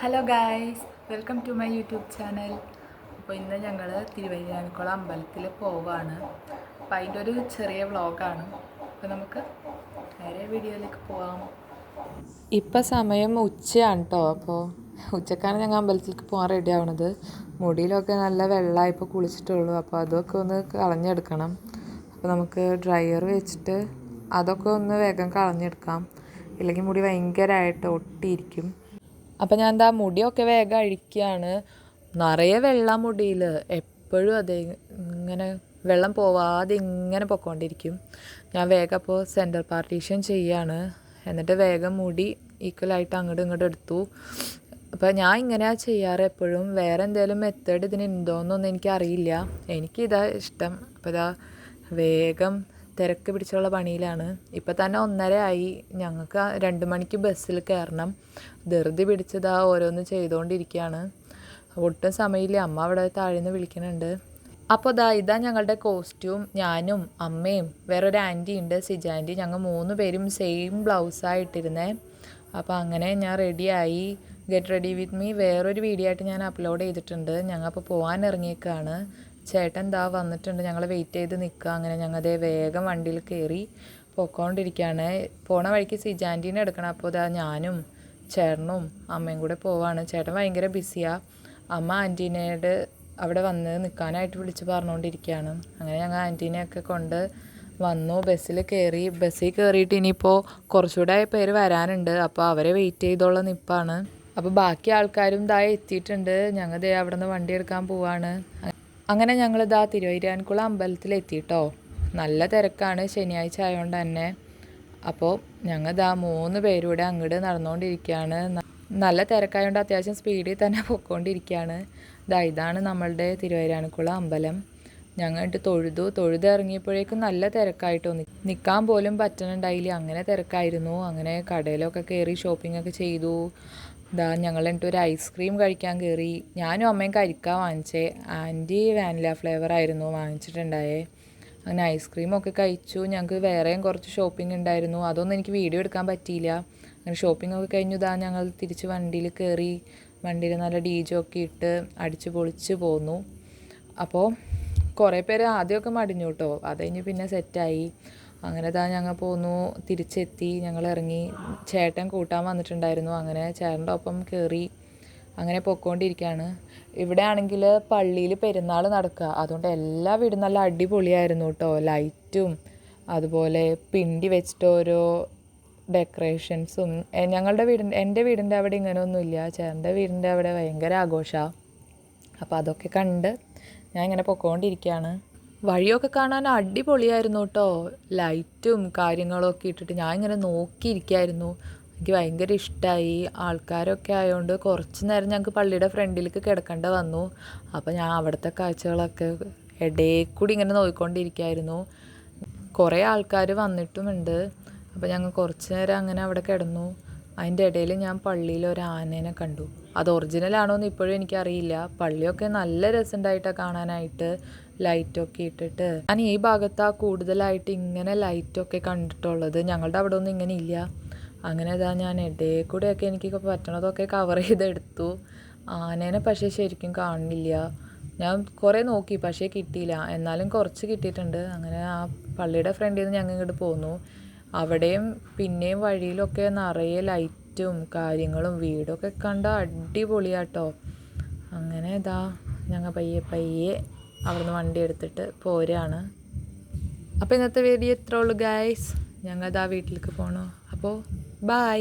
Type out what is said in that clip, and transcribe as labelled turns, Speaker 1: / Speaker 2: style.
Speaker 1: Hello guys, welcome to my YouTube channel. അപ്പോൾ ഇന്ന് ഞങ്ങൾ തിരുവൈരാനിക്കുളം അമ്പലത്തിൽ പോവാണ്. അപ്പോൾ അതിൻ്റെ ഒരു ചെറിയ വ്ളോഗാണ്. അപ്പോൾ നമുക്ക് നേരെ വീഡിയോയിലേക്ക് പോവാം. ഇപ്പം സമയം ഉച്ചയാണ് കേട്ടോ. അപ്പോൾ ഉച്ചക്കാണ് ഞങ്ങൾ അമ്പലത്തിലേക്ക് പോകാൻ റെഡി ആവണത്. മുടിയിലൊക്കെ നല്ല വെള്ളമായി ഇപ്പോൾ കുളിച്ചിട്ടുള്ളൂ. അപ്പോൾ അതൊക്കെ ഒന്ന് കളഞ്ഞെടുക്കണം. അപ്പോൾ നമുക്ക് ഡ്രയർ വെച്ചിട്ട് അതൊക്കെ ഒന്ന് വേഗം കളഞ്ഞെടുക്കാം. ഇല്ലെങ്കിൽ മുടി ഭയങ്കരമായിട്ട് ഒട്ടിയിരിക്കും. അപ്പം ഞാൻ എന്താ മുടിയൊക്കെ വേഗം അഴിക്കുകയാണ്. നിറയെ വെള്ളം മുടിയിൽ എപ്പോഴും അതെ, ഇങ്ങനെ വെള്ളം പോവാതെ ഇങ്ങനെ പൊയ്ക്കൊണ്ടിരിക്കും. ഞാൻ വേഗം അപ്പോൾ സെൻറ്റർ പാർട്ടീഷൻ ചെയ്യാണ്. എന്നിട്ട് വേഗം മുടി ഈക്വലായിട്ട് അങ്ങോട്ടും ഇങ്ങോട്ടും എടുത്തു. അപ്പോൾ ഞാൻ ഇങ്ങനെയാണ് ചെയ്യാറ് എപ്പോഴും. വേറെ എന്തെങ്കിലും മെത്തേഡ് ഇതിന് ഉണ്ടോയെന്നൊന്നും എനിക്കറിയില്ല. എനിക്കിതാ ഇഷ്ടം. അപ്പോൾ ഇതാ വേഗം തിരക്ക് പിടിച്ചുള്ള പണിയിലാണ്. ഇപ്പം തന്നെ 1:30 ആയി. ഞങ്ങൾക്ക് 2 മണിക്ക് ബസ്സിൽ കയറണം. ധൃതി പിടിച്ചതാ ഓരോന്ന് ചെയ്തുകൊണ്ടിരിക്കുകയാണ്. ഒട്ടും സമയമില്ല. അമ്മ അവിടെ താഴെ നിന്ന് വിളിക്കുന്നുണ്ട്. അപ്പോൾ ഇതാ ഞങ്ങളുടെ കോസ്റ്റ്യൂം. ഞാനും അമ്മയും വേറൊരു ആൻറ്റി ഉണ്ട്, സിജ ആൻറ്റി. ഞങ്ങൾ 3 പേരും സെയിം ബ്ലൗസായിട്ടിരുന്നേ. അപ്പോൾ അങ്ങനെ ഞാൻ റെഡിയായി. ഗെറ്റ് റെഡി വിത്ത് മീ വേറൊരു വീഡിയോ ആയിട്ട് ഞാൻ അപ്ലോഡ് ചെയ്തിട്ടുണ്ട്. ഞങ്ങൾ അപ്പോൾ പോകാൻ ഇറങ്ങിയേക്കാണ്. ചേട്ടൻ വന്നിട്ടുണ്ട്. ഞങ്ങൾ വെയിറ്റ് ചെയ്ത് നിൽക്കുക. അങ്ങനെ ഞങ്ങൾ വേഗം വണ്ടിയിൽ കയറി പോയിക്കൊണ്ടിരിക്കുകയാണ്. പോണ വഴിക്ക് സിജാൻറ്റീനെ എടുക്കണം. അപ്പോൾ ഞാനും ചേട്ടനും അമ്മയും കൂടെ പോവാണ്. ചേട്ടൻ ഭയങ്കര ബിസിയാണ്. അമ്മ ആൻറ്റീനയോട് അവിടെ വന്ന് നിൽക്കാനായിട്ട് വിളിച്ച് പറഞ്ഞുകൊണ്ടിരിക്കുകയാണ്. അങ്ങനെ ഞങ്ങൾ ആൻറ്റീനെയൊക്കെ കൊണ്ട് വന്നു. ബസ്സിൽ കയറി. ബസ്സിൽ കയറിയിട്ട് ഇനിയിപ്പോൾ കുറച്ചുകൂടെ പേര് വരാനുണ്ട്. അപ്പോൾ അവരെ വെയിറ്റ് ചെയ്തുള്ള നിൽപ്പാണ്. അപ്പോൾ ബാക്കി ആൾക്കാരും എത്തിയിട്ടുണ്ട്. ഞങ്ങൾ അവിടെ നിന്ന് വണ്ടി എടുക്കാൻ പോവാണ്. അങ്ങനെ ഞങ്ങൾ തിരുവൈരാനിക്കുളം അമ്പലത്തിലെത്തിയിട്ടോ. നല്ല തിരക്കാണ്, ശനിയാഴ്ച ആയതുകൊണ്ട് തന്നെ. അപ്പോൾ ഞങ്ങൾ 3 പേരൂടെ അങ്ങോട്ട് നടന്നുകൊണ്ടിരിക്കുകയാണ്. നല്ല തിരക്കായതുകൊണ്ട് അത്യാവശ്യം സ്പീഡിൽ തന്നെ പോയിക്കൊണ്ടിരിക്കുകയാണ്. ഇതാണ് നമ്മളുടെ തിരുവൈരാനിക്കുളം അമ്പലം. ഞങ്ങൾ തൊഴുത് ഇറങ്ങിയപ്പോഴേക്കും നല്ല തിരക്കായിട്ടോ. നിൽക്കാൻ പോലും പറ്റുന്നുണ്ടായില്ല, അങ്ങനെ തിരക്കായിരുന്നു. അങ്ങനെ കടയിലൊക്കെ കയറി ഷോപ്പിംഗ് ഒക്കെ ചെയ്തു. ഞങ്ങൾ എന്നിട്ട് ഒരു ഐസ്ക്രീം കഴിക്കാൻ കയറി. ഞാനും അമ്മയും കരിക്കാൻ വാങ്ങിച്ചേ. ആൻറ്റി വാനില ഫ്ലേവർ ആയിരുന്നു വാങ്ങിച്ചിട്ടുണ്ടായേ. അങ്ങനെ ഐസ്ക്രീമൊക്കെ കഴിച്ചു. ഞങ്ങൾക്ക് വേറെയും കുറച്ച് ഷോപ്പിംഗ് ഉണ്ടായിരുന്നു. അതൊന്നും എനിക്ക് വീഡിയോ എടുക്കാൻ പറ്റിയില്ല. അങ്ങനെ ഷോപ്പിംഗ് ഒക്കെ കഴിഞ്ഞു ഞങ്ങൾ തിരിച്ച് വണ്ടിയിൽ കയറി. വണ്ടിയിൽ നല്ല DJ ഒക്കെ ഇട്ട് അടിച്ച് പൊളിച്ച് പോന്നു. അപ്പോൾ കുറേ പേര് ആദ്യമൊക്കെ മടിഞ്ഞു കേട്ടോ. അത് കഴിഞ്ഞ് പിന്നെ സെറ്റായി. അങ്ങനെ ഞങ്ങൾ പോന്നു. തിരിച്ചെത്തി. ഞങ്ങൾ ഇറങ്ങി. ചേട്ടൻ കൂട്ടാൻ വന്നിട്ടുണ്ടായിരുന്നു. അങ്ങനെ ചേട്ടൻ്റെ ഒപ്പം കയറി. അങ്ങനെ പൊയ്ക്കൊണ്ടിരിക്കുകയാണ്. ഇവിടെ ആണെങ്കിൽ പള്ളിയിൽ പെരുന്നാൾ നടക്കുക. അതുകൊണ്ട് എല്ലാ വീടും നല്ല അടിപൊളിയായിരുന്നു കേട്ടോ. ലൈറ്റും അതുപോലെ പിണ്ടി വെച്ചിട്ട് ഓരോ ഡെക്കറേഷൻസും. എൻ്റെ വീടിൻ്റെ അവിടെ ഇങ്ങനെയൊന്നുമില്ല. ചേട്ടൻ്റെ വീടിൻ്റെ അവിടെ ഭയങ്കര ആഘോഷമാണ്. അപ്പോൾ അതൊക്കെ കണ്ട് ഞാൻ ഇങ്ങനെ പൊയ്ക്കൊണ്ടിരിക്കുകയാണ്. വഴിയൊക്കെ കാണാൻ അടിപൊളിയായിരുന്നു കേട്ടോ. ലൈറ്റും കാര്യങ്ങളൊക്കെ ഇട്ടിട്ട് ഞാൻ ഇങ്ങനെ നോക്കിയിരിക്കുകയായിരുന്നു. എനിക്ക് ഭയങ്കര ഇഷ്ടമായി. ആൾക്കാരൊക്കെ ആയതുകൊണ്ട് കുറച്ച് നേരം ഞങ്ങൾക്ക് പള്ളിയുടെ ഫ്രണ്ടിലേക്ക് കിടക്കേണ്ട വന്നു. അപ്പോൾ ഞാൻ അവിടുത്തെ കാഴ്ചകളൊക്കെ ഇടയിൽ കൂടി ഇങ്ങനെ നോക്കിക്കൊണ്ടിരിക്കുകയായിരുന്നു. കുറേ ആൾക്കാർ വന്നിട്ടുമുണ്ട്. അപ്പോൾ ഞങ്ങൾ കുറച്ച് നേരം അങ്ങനെ അവിടെ കിടന്നു. അതിൻ്റെ ഇടയിൽ ഞാൻ പള്ളിയിൽ ഒരു ആനേനെ കണ്ടു. അത് ഒറിജിനലാണോ എന്ന് ഇപ്പോഴും എനിക്കറിയില്ല. പള്ളിയൊക്കെ നല്ല രസമുണ്ടായിട്ടാണ് കാണാനായിട്ട്, ലൈറ്റൊക്കെ ഇട്ടിട്ട്. ഞാൻ ഈ ഭാഗത്താണ് കൂടുതലായിട്ട് ഇങ്ങനെ ലൈറ്റൊക്കെ കണ്ടിട്ടുള്ളത്. ഞങ്ങളുടെ അവിടെ ഒന്നും ഇങ്ങനെ ഇല്ല. അങ്ങനെ ഞാൻ ഇടയിൽ കൂടെയൊക്കെ എനിക്ക് പറ്റണതൊക്കെ കവർ ചെയ്തെടുത്തു. ആനേനെ പക്ഷേ ശരിക്കും കാണുന്നില്ല. ഞാൻ കുറേ നോക്കി, പക്ഷേ കിട്ടിയില്ല. എന്നാലും കുറച്ച് കിട്ടിയിട്ടുണ്ട്. അങ്ങനെ ആ പള്ളിയുടെ ഫ്രണ്ടിൽ നിന്ന് ഞങ്ങൾ ഇങ്ങോട്ട് പോന്നു. അവിടെയും പിന്നെയും വഴിയിലൊക്കെ നിറയെ ലൈറ്റും കാര്യങ്ങളും വീടൊക്കെ കണ്ട അടിപൊളിയാട്ടോ. അങ്ങനെ ഞങ്ങൾ പയ്യെ അവിടുന്ന് വണ്ടി എടുത്തിട്ട് പോരാണ്. അപ്പോൾ ഇന്നത്തെ വീഡിയോ ഇത്രേ ഉള്ളൂ ഗൈസ്. ഞങ്ങൾ വീട്ടിലേക്ക് പോകണു. അപ്പോൾ ബൈ.